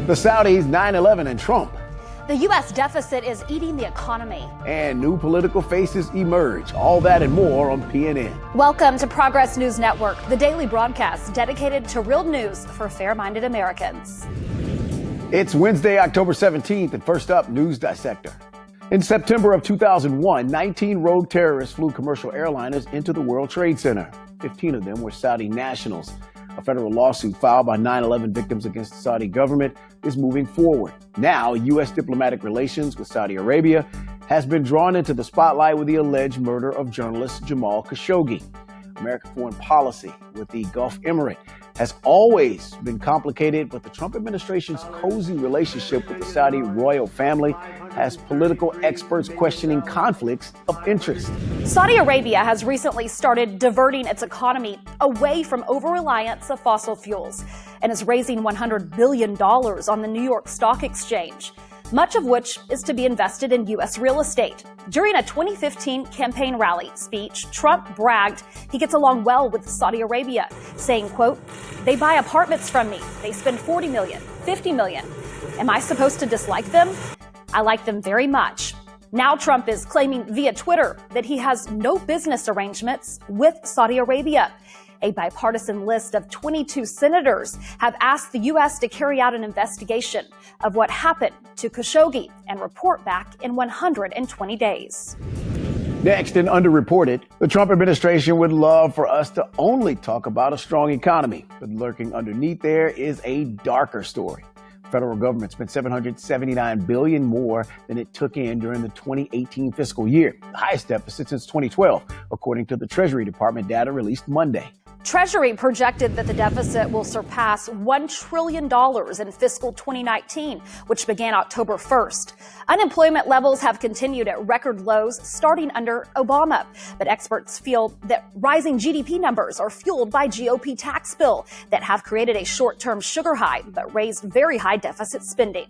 The Saudis, 9/11, and Trump. The U.S. deficit is eating the economy. And new political faces emerge. All that and more on PNN. Welcome to Progress News Network, the daily broadcast dedicated to real news for fair-minded Americans. It's Wednesday, October 17th, and first up, News Dissector. In September of 2001, 19 rogue terrorists flew commercial airliners into the World Trade Center. 15 of them were Saudi nationals. A federal lawsuit filed by 9/11 victims against the Saudi government is moving forward. Now, U.S. diplomatic relations with Saudi Arabia has been drawn into the spotlight with the alleged murder of journalist Jamal Khashoggi. American foreign policy with the Gulf Emirate has always been complicated, but the Trump administration's cozy relationship with the Saudi royal family has political experts questioning conflicts of interest. Saudi Arabia has recently started diverting its economy away from over-reliance of fossil fuels and is raising $100 billion on the New York Stock Exchange, much of which is to be invested in U.S. real estate. During a 2015 campaign rally speech, Trump bragged he gets along well with Saudi Arabia, saying, quote, "They buy apartments from me. They spend $40 million, $50 million. Am I supposed to dislike them? I like them very much." Now Trump is claiming via Twitter that he has no business arrangements with Saudi Arabia. A bipartisan list of 22 senators have asked the U.S. to carry out an investigation of what happened to Khashoggi and report back in 120 days. Next, and underreported, the Trump administration would love for us to only talk about a strong economy. But lurking underneath there is a darker story. The federal government spent $779 billion more than it took in during the 2018 fiscal year, the highest deficit since 2012, according to the Treasury Department data released Monday. Treasury projected that the deficit will surpass $1 trillion in fiscal 2019, which began October 1st. Unemployment levels have continued at record lows starting under Obama, but experts feel that rising GDP numbers are fueled by GOP tax bill that have created a short-term sugar high but raised very high deficit spending.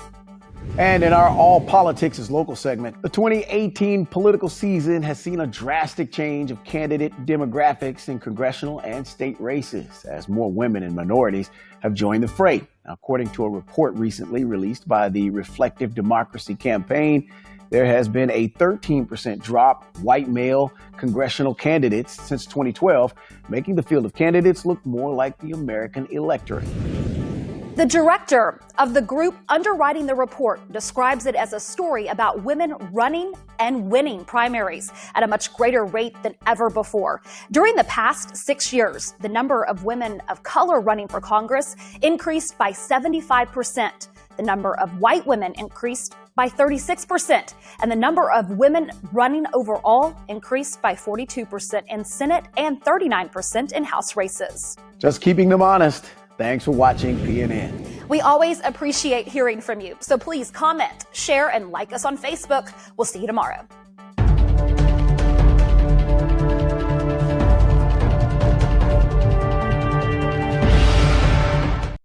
And in our All Politics is Local segment, the 2018 political season has seen a drastic change of candidate demographics in congressional and state races as more women and minorities have joined the fray. Now, according to a report recently released by the Reflective Democracy Campaign, there has been a 13% drop white male congressional candidates since 2012, making the field of candidates look more like the American electorate. The director of the group underwriting the report describes it as a story about women running and winning primaries at a much greater rate than ever before. During the past 6 years, the number of women of color running for Congress increased by 75%. The number of white women increased by 36%, and the number of women running overall increased by 42% in Senate and 39% in House races. Just keeping them honest. Thanks for watching PNN. We always appreciate hearing from you, so please comment, share, and like us on Facebook. We'll see you tomorrow.